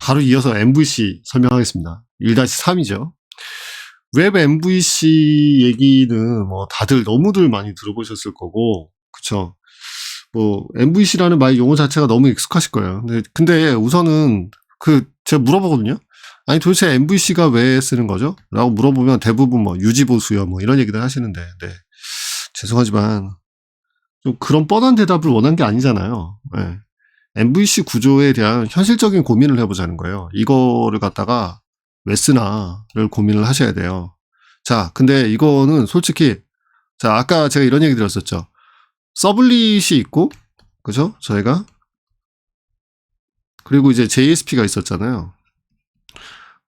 바로 이어서 MVC 설명하겠습니다. 1-3이죠. 웹 MVC 얘기는 뭐 다들 너무들 많이 들어보셨을 거고, 그쵸? 뭐 MVC라는 말 용어 자체가 너무 익숙하실 거예요. 근데 우선은 제가 물어보거든요. 아니 도대체 MVC가 왜 쓰는 거죠? 라고 물어보면 대부분 뭐 유지보수요 뭐 이런 얘기들 하시는데, 네. 죄송하지만 좀 그런 뻔한 대답을 원한 게 아니잖아요. 네. MVC 구조에 대한 현실적인 고민을 해보자는 거예요. 이거를 갖다가 왜 쓰나를 고민을 하셔야 돼요. 자, 근데 이거는 솔직히, 자, 아까 제가 이런 얘기 드렸었죠. 서블릿이 있고, 그죠? 저희가. 그리고 이제 JSP가 있었잖아요.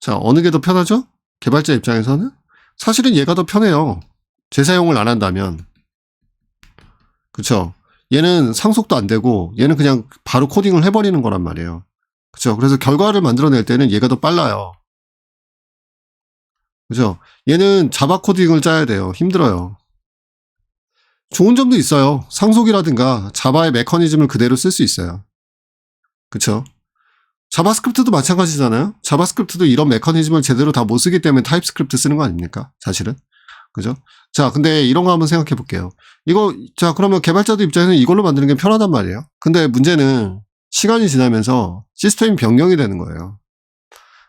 자, 어느 게 더 편하죠? 개발자 입장에서는? 사실은 얘가 더 편해요. 재사용을 안 한다면. 그쵸? 얘는 상속도 안 되고, 얘는 그냥 바로 코딩을 해버리는 거란 말이에요. 그쵸? 그래서 결과를 만들어낼 때는 얘가 더 빨라요. 그죠? 얘는 자바 코딩을 짜야 돼요. 힘들어요. 좋은 점도 있어요. 상속이라든가 자바의 메커니즘을 그대로 쓸 수 있어요. 그쵸? 자바스크립트도 마찬가지잖아요. 자바스크립트도 이런 메커니즘을 제대로 다 못 쓰기 때문에 타입스크립트 쓰는 거 아닙니까? 사실은. 그죠? 자, 근데 이런 거 한번 생각해 볼게요. 자, 그러면 개발자들 입장에서는 이걸로 만드는 게 편하단 말이에요. 근데 문제는 시간이 지나면서 시스템이 변경이 되는 거예요.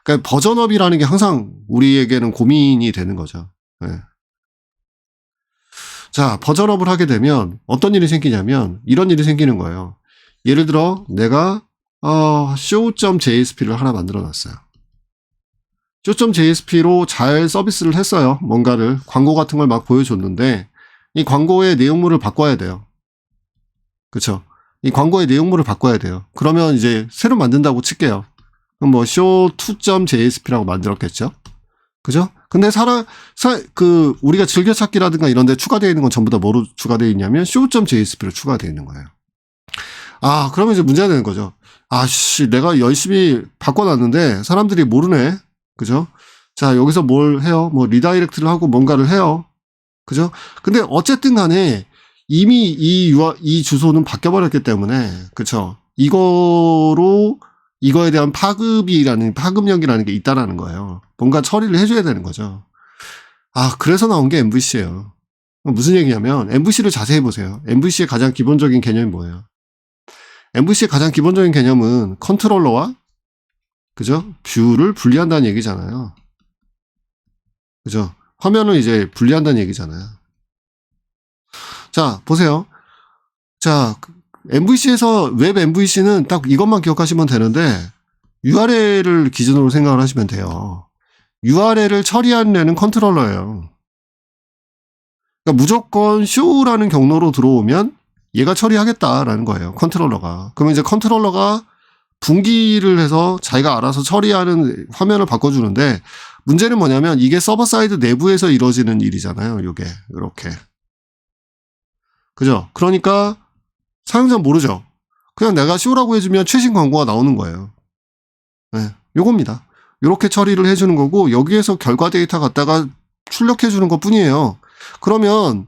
그러니까 버전업이라는 게 항상 우리에게는 고민이 되는 거죠. 네. 자, 버전업을 하게 되면 어떤 일이 생기냐면 이런 일이 생기는 거예요. 예를 들어 내가 show.jsp를 하나 만들어 놨어요. show.jsp로 잘 서비스를 했어요. 뭔가를 광고 같은 걸 막 보여줬는데 이 광고의 내용물을 바꿔야 돼요. 그쵸? 이 광고의 내용물을 바꿔야 돼요. 그러면 이제 새로 만든다고 칠게요. 그럼 뭐 show2.jsp라고 만들었겠죠? 그죠? 근데 우리가 즐겨찾기라든가 이런 데 추가되어 있는 건 전부 다 뭐로 추가되어 있냐면 show.jsp로 추가되어 있는 거예요. 아, 그러면 이제 문제가 되는 거죠. 내가 열심히 바꿔놨는데 사람들이 모르네. 그죠? 자, 여기서 뭘 해요? 뭐 리다이렉트를 하고 뭔가를 해요. 그죠? 근데 어쨌든 간에 이미 이 주소는 바뀌어버렸기 때문에, 그쵸? 이거에 대한 파급력이라는 게 있다라는 거예요. 뭔가 처리를 해줘야 되는 거죠. 그래서 나온 게 MVC예요. 무슨 얘기냐면, MVC를 자세히 보세요. MVC의 가장 기본적인 개념이 뭐예요? MVC의 가장 기본적인 개념은 컨트롤러와, 그죠? 뷰를 분리한다는 얘기잖아요. 그죠? 화면을 이제 분리한다는 얘기잖아요. 자, 보세요. 자, MVC에서 웹 MVC는 딱 이것만 기억하시면 되는데 URL을 기준으로 생각을 하시면 돼요. URL을 처리하는 애는 컨트롤러예요. 그러니까 무조건 show라는 경로로 들어오면 얘가 처리하겠다라는 거예요. 컨트롤러가. 그러면 이제 컨트롤러가 분기를 해서 자기가 알아서 처리하는 화면을 바꿔주는데 문제는 뭐냐면 이게 서버 사이드 내부에서 이루어지는 일이잖아요. 요게 이렇게. 그죠? 그러니까 사용자는 모르죠. 그냥 내가 show라고 해주면 최신 광고가 나오는 거예요. 네, 요겁니다. 요렇게 처리를 해주는 거고 여기에서 결과 데이터 갖다가 출력해주는 것 뿐이에요. 그러면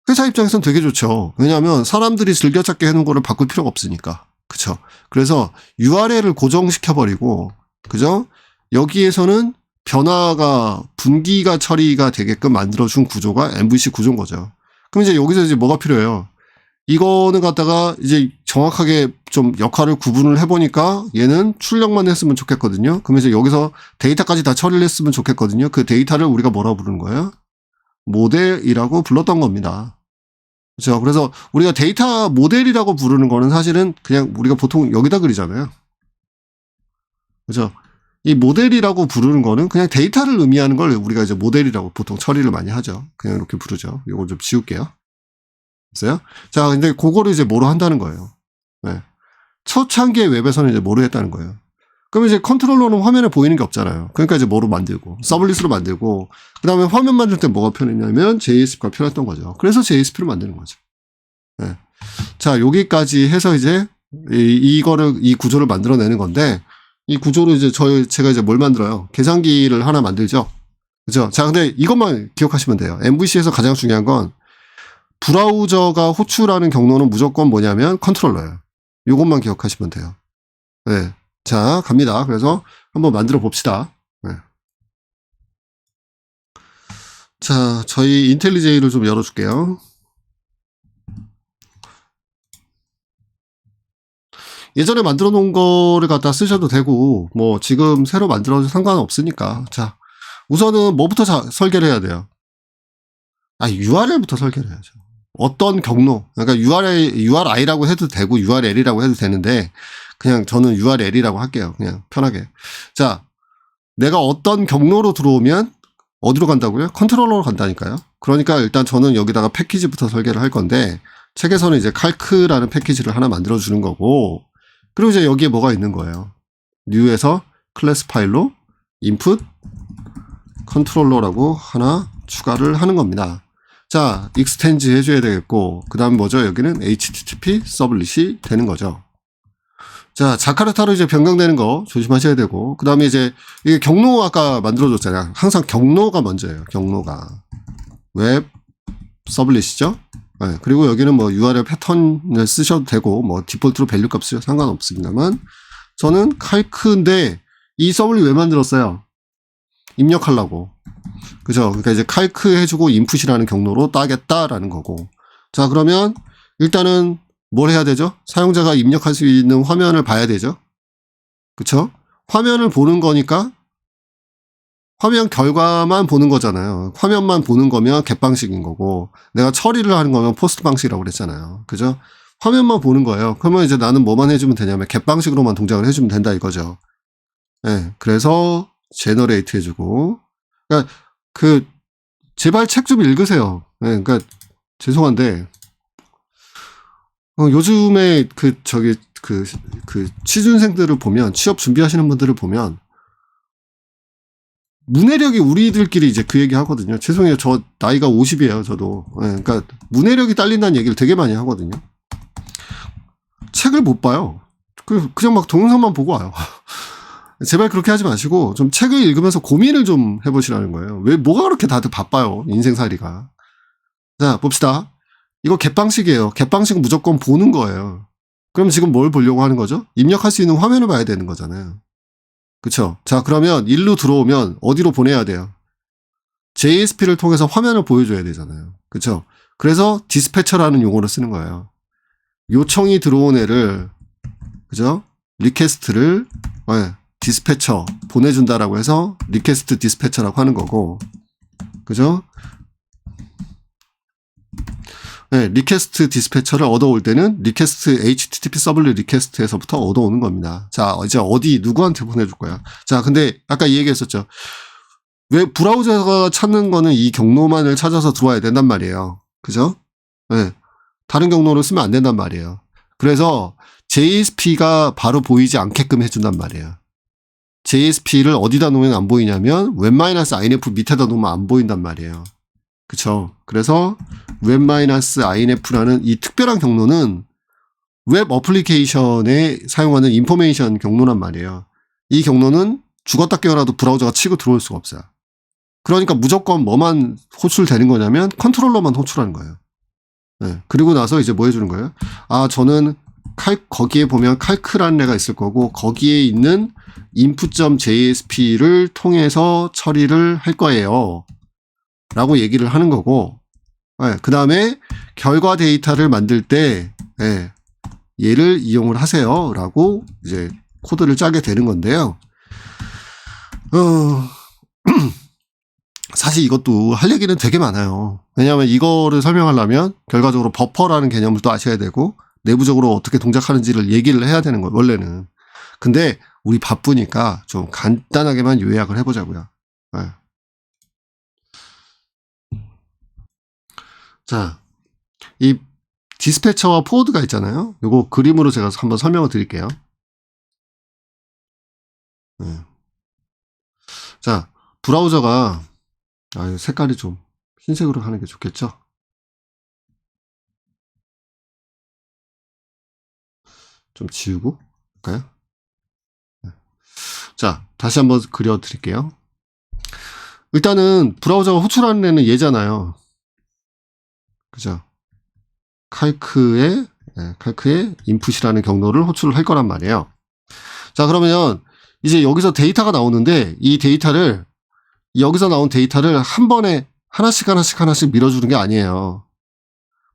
회사 입장에서는 되게 좋죠. 왜냐하면 사람들이 즐겨찾기 해놓은 거를 바꿀 필요가 없으니까. 그쵸? 그래서 URL을 고정시켜버리고, 그죠? 여기에서는 분기가 처리가 되게끔 만들어준 구조가 MVC 구조인 거죠. 그럼 이제 여기서 이제 뭐가 필요해요? 이거는 갖다가 이제 정확하게 좀 역할을 구분을 해보니까 얘는 출력만 했으면 좋겠거든요. 그러면 이제 여기서 데이터까지 다 처리를 했으면 좋겠거든요. 그 데이터를 우리가 뭐라고 부르는 거예요? 모델이라고 불렀던 겁니다. 그렇죠. 그래서 우리가 데이터 모델이라고 부르는 거는 사실은 그냥 우리가 보통 여기다 그리잖아요. 그렇죠. 이 모델이라고 부르는 거는 그냥 데이터를 의미하는 걸 우리가 이제 모델이라고 보통 처리를 많이 하죠. 그냥 이렇게 부르죠. 이거 좀 지울게요. 됐어요? 자, 근데 그거를 이제 뭐로 한다는 거예요. 네. 첫 단계 웹에서는 이제 뭐로 했다는 거예요. 그럼 이제 컨트롤러는 화면에 보이는 게 없잖아요. 그러니까 이제 뭐로 만들고, 서블릿으로 만들고, 그 다음에 화면 만들 때 뭐가 편했냐면 JSP가 편했던 거죠. 그래서 JSP를 만드는 거죠. 네. 자, 여기까지 해서 이제 이 구조를 만들어내는 건데, 이 구조로 이제 제가 이제 뭘 만들어요? 계산기를 하나 만들죠. 그죠? 자, 근데 이것만 기억하시면 돼요. MVC에서 가장 중요한 건 브라우저가 호출하는 경로는 무조건 뭐냐면 컨트롤러예요. 이것만 기억하시면 돼요. 네. 자, 갑니다. 그래서 한번 만들어 봅시다. 네. 자, 저희 인텔리제이를 좀 열어줄게요. 예전에 만들어 놓은 거를 갖다 쓰셔도 되고, 뭐, 지금 새로 만들어도 상관없으니까. 자, 우선은 뭐부터 설계를 해야 돼요? URL부터 설계를 해야죠. 어떤 경로, 그러니까 URI라고 해도 되고, URL이라고 해도 되는데, 그냥 저는 URL이라고 할게요. 그냥 편하게. 자, 내가 어떤 경로로 들어오면, 어디로 간다고요? 컨트롤러로 간다니까요. 그러니까 일단 저는 여기다가 패키지부터 설계를 할 건데, 책에서는 이제 칼크라는 패키지를 하나 만들어주는 거고, 그리고 이제 여기에 뭐가 있는 거예요. 뉴에서 클래스 파일로 input 컨트롤러라고 하나 추가를 하는 겁니다. 자, 익스텐지 해줘야 되겠고, 그 다음 뭐죠? 여기는 http 서블릿이 되는 거죠. 자, 자카르타로 이제 변경되는 거 조심하셔야 되고, 그 다음에 이제 이게 경로 아까 만들어줬잖아요. 항상 경로가 먼저예요. 경로가. 웹 서블릿이죠. 네, 그리고 여기는 뭐 URL 패턴을 쓰셔도 되고, 뭐 디폴트로 밸류 값 쓰셔도 상관없습니다만, 저는 칼크인데 이 서블릿 왜 만들었어요? 입력하려고. 그죠? 그러니까 이제 칼크 해주고 인풋이라는 경로로 따겠다라는 거고. 자, 그러면 일단은 뭘 해야 되죠? 사용자가 입력할 수 있는 화면을 봐야 되죠? 그쵸? 화면을 보는 거니까 화면 결과만 보는 거잖아요. 화면만 보는 거면 get 방식인 거고, 내가 처리를 하는 거면 포스트 방식이라고 그랬잖아요. 그죠? 화면만 보는 거예요. 그러면 이제 나는 뭐만 해주면 되냐면 get 방식으로만 동작을 해주면 된다 이거죠. 네, 그래서 제너레이트 해주고, 그러니까 제발 책 좀 읽으세요. 네, 그러니까 죄송한데 요즘에 취준생들을 보면, 취업 준비하시는 분들을 보면 문해력이 우리들끼리 이제 그 얘기 하거든요. 죄송해요. 저 나이가 50이에요. 저도. 네, 그러니까 문해력이 딸린다는 얘기를 되게 많이 하거든요. 책을 못 봐요. 그냥 막 동영상만 보고 와요. 제발 그렇게 하지 마시고 좀 책을 읽으면서 고민을 좀 해보시라는 거예요. 왜 뭐가 그렇게 다들 바빠요. 인생살이가. 자, 봅시다. 이거 갯방식이에요. 갯방식은 무조건 보는 거예요. 그럼 지금 뭘 보려고 하는 거죠? 입력할 수 있는 화면을 봐야 되는 거잖아요. 그쵸? 자, 그러면 일로 들어오면 어디로 보내야 돼요? JSP를 통해서 화면을 보여줘야 되잖아요. 그쵸? 그래서 디스패처라는 용어를 쓰는 거예요. 요청이 들어온 애를, 그죠? 리퀘스트를, 디스패처 보내준다라고 해서 리퀘스트 디스패처라고 하는 거고, 그죠? 네, 리퀘스트 디스패처를 얻어올 때는 리퀘스트 http 서블릿 리퀘스트에서부터 얻어오는 겁니다. 자, 이제 누구한테 보내줄 거야? 자, 근데 아까 이 얘기했었죠. 왜 브라우저가 찾는 거는 이 경로만을 찾아서 들어와야 된단 말이에요. 그죠? 네, 다른 경로를 쓰면 안 된단 말이에요. 그래서 JSP가 바로 보이지 않게끔 해준단 말이에요. JSP를 어디다 놓으면 안 보이냐면 web-inf 밑에다 놓으면 안 보인단 말이에요. 그쵸? 그래서 web-inf라는 이 특별한 경로는 웹 어플리케이션에 사용하는 인포메이션 경로란 말이에요. 이 경로는 죽었다 깨어나도 브라우저가 치고 들어올 수가 없어요. 그러니까 무조건 뭐만 호출되는 거냐면 컨트롤러만 호출하는 거예요. 네. 그리고 나서 이제 뭐 해주는 거예요? 저는 거기에 보면 칼크라는 애가 있을 거고 거기에 있는 input.jsp를 통해서 처리를 할 거예요. 라고 얘기를 하는 거고, 그 다음에 결과 데이터를 만들 때, 얘를 이용을 하세요. 라고 이제 코드를 짜게 되는 건데요. 사실 이것도 할 얘기는 되게 많아요. 왜냐하면 이거를 설명하려면 결과적으로 버퍼라는 개념을 또 아셔야 되고, 내부적으로 어떻게 동작하는지를 얘기를 해야 되는 거예요, 원래는. 근데 우리 바쁘니까 좀 간단하게만 요약을 해보자고요. 자, 이 디스패처와 포워드가 있잖아요. 이거 그림으로 제가 한번 설명을 드릴게요. 자, 브라우저가 색깔이 좀 흰색으로 하는 게 좋겠죠? 좀 지우고 할까요? 자, 다시 한번 그려드릴게요. 일단은 브라우저가 호출하는 애는 얘잖아요. 그죠? 칼크에 인풋이라는 경로를 호출을 할 거란 말이에요. 자, 그러면 이제 여기서 데이터가 나오는데 이 데이터를 여기서 나온 데이터를 한 번에 하나씩 밀어주는 게 아니에요.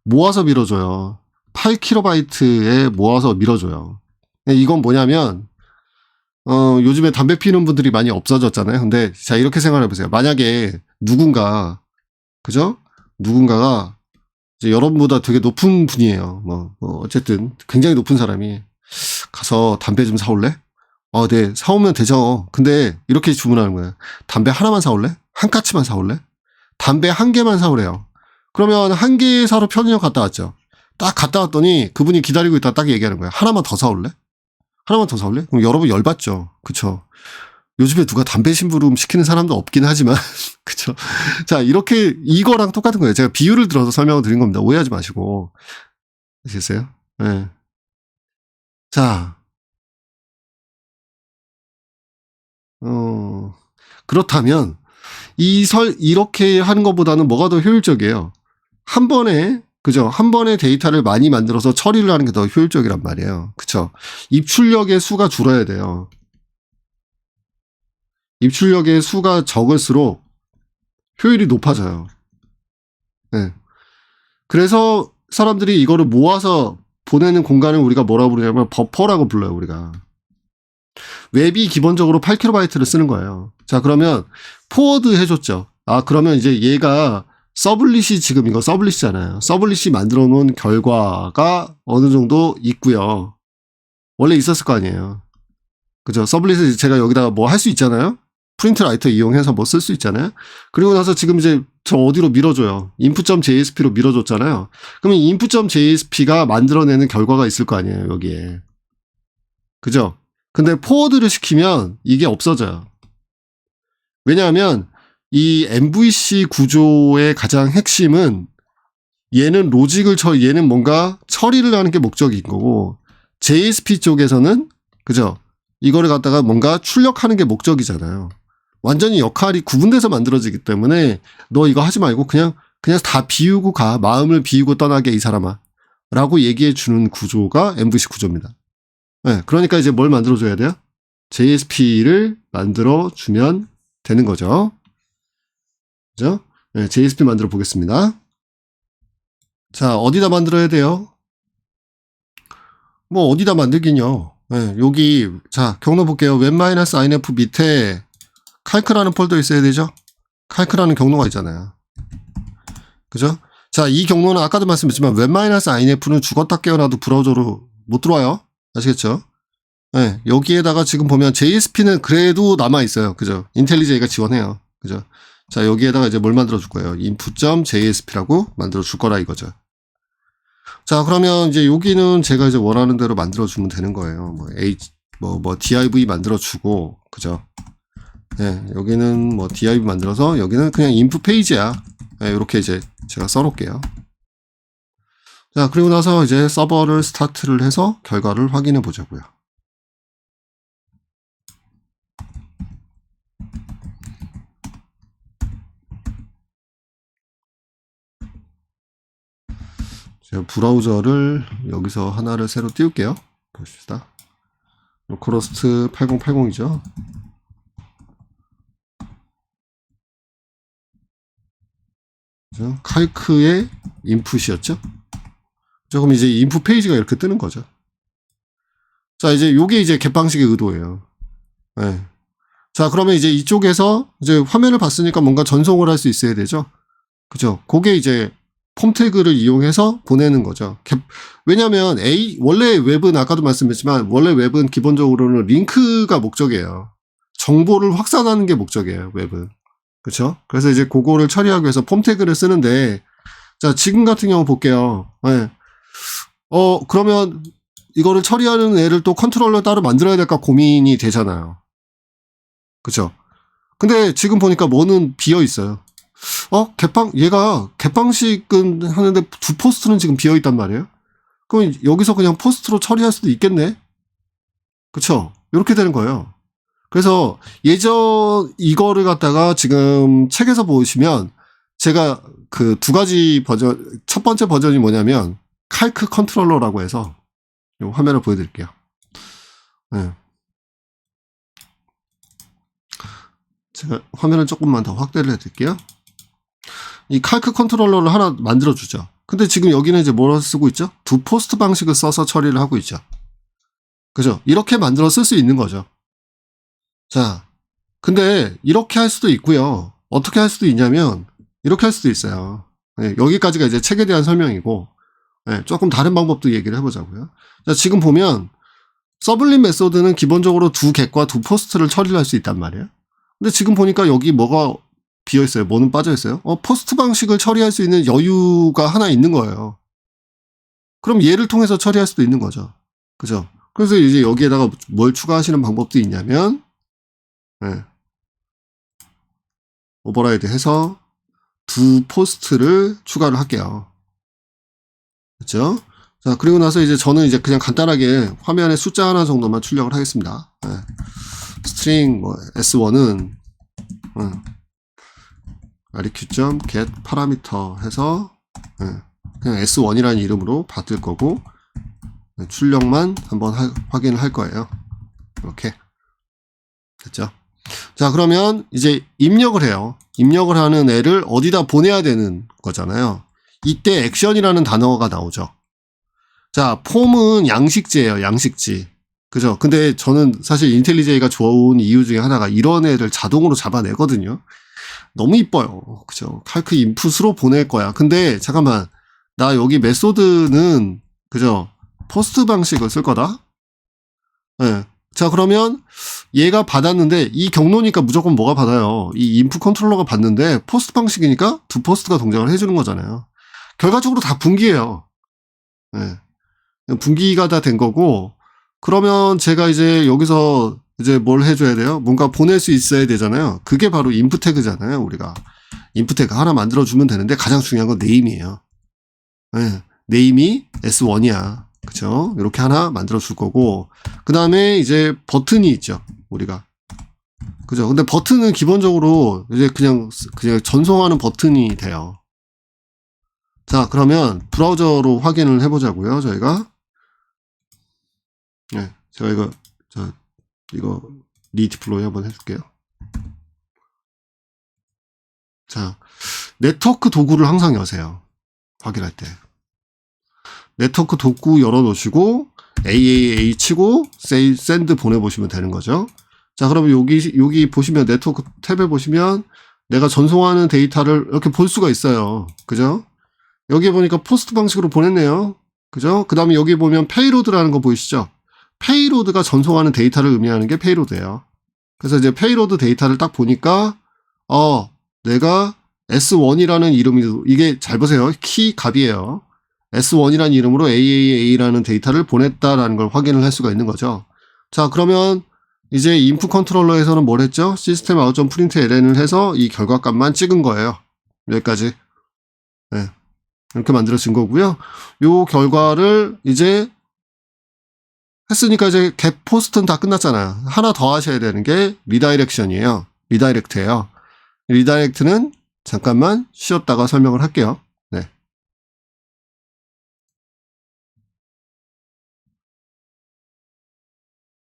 모아서 밀어줘요. 8kb에 모아서 밀어줘요. 이건 뭐냐면 요즘에 담배 피우는 분들이 많이 없어졌잖아요. 근데 자, 이렇게 생각해 보세요. 만약에 누군가, 그죠? 누군가가 이제 여러분보다 되게 높은 분이에요. 어쨌든 굉장히 높은 사람이 가서 담배 좀 사올래? 네, 사오면 되죠. 근데 이렇게 주문하는 거예요. 담배 하나만 사올래? 한 까치만 사올래? 담배 한 개만 사오래요. 그러면 한 개 사러 편의점 갔다 왔죠. 딱 갔다 왔더니 그분이 기다리고 있다 딱 얘기하는 거예요. 하나만 더 사올래? 하나만 더 사올래? 그럼 여러분 열받죠. 그쵸? 요즘에 누가 담배 심부름 시키는 사람도 없긴 하지만, 그쵸? 자, 이렇게, 이거랑 똑같은 거예요. 제가 비유를 들어서 설명을 드린 겁니다. 오해하지 마시고. 아시겠어요? 네. 자, 그렇다면, 이렇게 하는 것보다는 뭐가 더 효율적이에요? 한 번에, 그죠? 한 번에 데이터를 많이 만들어서 처리를 하는 게 더 효율적이란 말이에요. 그쵸? 입출력의 수가 줄어야 돼요. 입출력의 수가 적을수록 효율이 높아져요. 네. 그래서 사람들이 이거를 모아서 보내는 공간을 우리가 뭐라고 부르냐면 버퍼라고 불러요, 우리가. 웹이 기본적으로 8kb를 쓰는 거예요. 자, 그러면 포워드 해줬죠. 그러면 이제 얘가 서블릿이 지금 이거 서블릿이잖아요. 서블릿이 만들어 놓은 결과가 어느 정도 있고요. 원래 있었을 거 아니에요. 그죠? 서블릿을 제가 여기다가 뭐 할 수 있잖아요. 프린트 라이터 이용해서 뭐 쓸 수 있잖아요. 그리고 나서 지금 이제 저 어디로 밀어줘요. input.jsp로 밀어줬잖아요. 그러면 input.jsp가 만들어내는 결과가 있을 거 아니에요, 여기에. 그죠? 근데 포워드를 시키면 이게 없어져요. 왜냐하면 이 MVC 구조의 가장 핵심은 얘는 얘는 뭔가 처리를 하는 게 목적인 거고, JSP 쪽에서는, 그죠? 이거를 갖다가 뭔가 출력하는 게 목적이잖아요. 완전히 역할이 구분돼서 만들어지기 때문에 너 이거 하지 말고 그냥 다 비우고 가. 마음을 비우고 떠나게 이 사람아. 라고 얘기해 주는 구조가 MVC 구조입니다. 네, 그러니까 이제 뭘 만들어줘야 돼요? JSP를 만들어주면 되는 거죠. 그죠? 네, JSP 만들어 보겠습니다. 자, 어디다 만들어야 돼요? 뭐 어디다 만들긴요. 네, 여기 자, 경로 볼게요. 웹-inf 밑에 칼크라는 폴더 있어야 되죠? 칼크라는 경로가 있잖아요. 그죠? 자, 이 경로는 아까도 말씀드렸지만 웹-inf는 죽었다 깨어나도 브라우저로 못 들어와요. 아시겠죠? 네, 여기에다가 지금 보면 JSP는 그래도 남아있어요. 그죠? 인텔리제이가 지원해요. 그죠? 자, 여기에다가 이제 뭘 만들어 줄 거예요? input.jsp라고 만들어 줄 거라 이거죠. 자, 그러면 이제 여기는 제가 이제 원하는 대로 만들어 주면 되는 거예요. div 만들어 주고, 그죠? 네, 여기는 뭐 div 만들어서 여기는 그냥 input 페이지야. 네, 이렇게 이제 제가 써놓을게요. 자, 그리고 나서 이제 서버를 스타트를 해서 결과를 확인해 보자고요. 제가 브라우저를 여기서 하나를 새로 띄울게요. 봅시다. 로컬호스트 8080이죠. 칼크의 인풋이었죠. 조금 이제 인풋 페이지가 이렇게 뜨는 거죠. 자, 이제 요게 이제 겟방식의 의도예요. 네. 자, 그러면 이제 이쪽에서 이제 화면을 봤으니까 뭔가 전송을 할 수 있어야 되죠. 그죠? 그게 이제 폼 태그를 이용해서 보내는 거죠. 왜냐면 원래 웹은 아까도 말씀드렸지만 원래 웹은 기본적으로는 링크가 목적이에요. 정보를 확산하는 게 목적이에요, 웹은. 그렇죠? 그래서 이제 그거를 처리하기 위해서 폼 태그를 쓰는데, 자, 지금 같은 경우 볼게요. 네. 그러면 이거를 처리하는 애를 또 컨트롤러 따로 만들어야 될까 고민이 되잖아요. 그렇죠? 근데 지금 보니까 뭐는 비어 있어요. 얘가 겟방식은 하는데 두 포스트는 지금 비어 있단 말이에요. 그럼 여기서 그냥 포스트로 처리할 수도 있겠네? 그쵸? 이렇게 되는 거예요. 그래서 이거를 갖다가 지금 책에서 보시면 제가 그 두 가지 버전, 첫 번째 버전이 뭐냐면 칼크 컨트롤러라고 해서 이 화면을 보여드릴게요. 네. 제가 화면을 조금만 더 확대를 해드릴게요. 이 칼크 컨트롤러를 하나 만들어주죠. 근데 지금 여기는 이제 뭐라 쓰고 있죠? 두 포스트 방식을 써서 처리를 하고 있죠. 그죠? 이렇게 만들어 쓸 수 있는 거죠. 자, 근데 이렇게 할 수도 있고요. 어떻게 할 수도 있냐면 이렇게 할 수도 있어요. 네, 여기까지가 이제 책에 대한 설명이고, 네, 조금 다른 방법도 얘기를 해보자고요. 자, 지금 보면 서블림 메소드는 기본적으로 두 겟과 두 포스트를 처리를 할 수 있단 말이에요. 근데 지금 보니까 여기 뭐가 비어있어요. 뭐는 빠져있어요. 포스트 방식을 처리할 수 있는 여유가 하나 있는 거예요. 그럼 얘를 통해서 처리할 수도 있는 거죠. 그죠? 그래서 이제 여기에다가 뭘 추가하시는 방법도 있냐면, 네, 오버라이드 해서 두 포스트를 추가를 할게요. 그렇죠? 자, 그리고 나서 이제 저는 이제 그냥 간단하게 화면에 숫자 하나 정도만 출력을 하겠습니다. 네. 스트링 뭐 s1은 rq.get 파라미터 해서 그냥 s1이라는 이름으로 받을 거고 출력만 한번 확인을 할 거예요. 이렇게 됐죠? 자, 그러면 이제 입력을 해요. 입력을 하는 애를 어디다 보내야 되는 거잖아요. 이때 액션이라는 단어가 나오죠. 자, 폼은 양식지예요. 양식지. 그죠? 근데 저는 사실 인텔리제이가 좋은 이유 중에 하나가 이런 애를 자동으로 잡아내거든요. 너무 이뻐요. 그죠? 칼크 인풋으로 보낼 거야. 근데 잠깐만, 나 여기 메소드는 그죠? 포스트 방식을 쓸 거다. 네. 자, 그러면 얘가 받았는데 이 경로니까 무조건 뭐가 받아요? 이 인풋 컨트롤러가 받는데 포스트 방식이니까 두 포스트가 동작을 해주는 거잖아요. 결과적으로 다 분기예요. 네. 분기가 다 된 거고, 그러면 제가 이제 여기서 이제 뭘 해줘야 돼요? 뭔가 보낼 수 있어야 되잖아요. 그게 바로 인풋 태그잖아요. 우리가 인풋 태그 하나 만들어주면 되는데 가장 중요한 건 네임이에요. 네. 네임이 S1이야. 그쵸? 이렇게 하나 만들어 줄 거고, 그 다음에 이제 버튼이 있죠. 우리가. 그죠? 근데 버튼은 기본적으로 이제 그냥 전송하는 버튼이 돼요. 자, 그러면 브라우저로 확인을 해보자고요. 저희가. 네, 제가 이거 리디플로이 한번 해줄게요. 자, 네트워크 도구를 항상 여세요. 확인할 때. 네트워크 도구 열어놓으시고 AAA 치고 send 보내보시면 되는 거죠. 자, 그러면 여기 보시면 네트워크 탭에 보시면 내가 전송하는 데이터를 이렇게 볼 수가 있어요. 그죠? 여기 보니까 포스트 방식으로 보냈네요. 그죠? 그 다음에 여기 보면 페이로드라는 거 보이시죠? 페이로드가 전송하는 데이터를 의미하는 게 페이로드예요. 그래서 이제 페이로드 데이터를 딱 보니까 내가 S1이라는 이름이, 이게 잘 보세요. 키 값이에요. S1이라는 이름으로 AAA라는 데이터를 보냈다라는 걸 확인을 할 수가 있는 거죠. 자, 그러면 이제 인풋 컨트롤러에서는 뭘 했죠? 시스템 out.println을 해서 이 결과값만 찍은 거예요. 여기까지. 네. 이렇게 만들어진 거고요. 요 결과를 이제 했으니까 이제 get post는 다 끝났잖아요. 하나 더 하셔야 되는 게 리다이렉션이에요. 리다이렉트예요. 리다이렉트는 잠깐만 쉬었다가 설명을 할게요.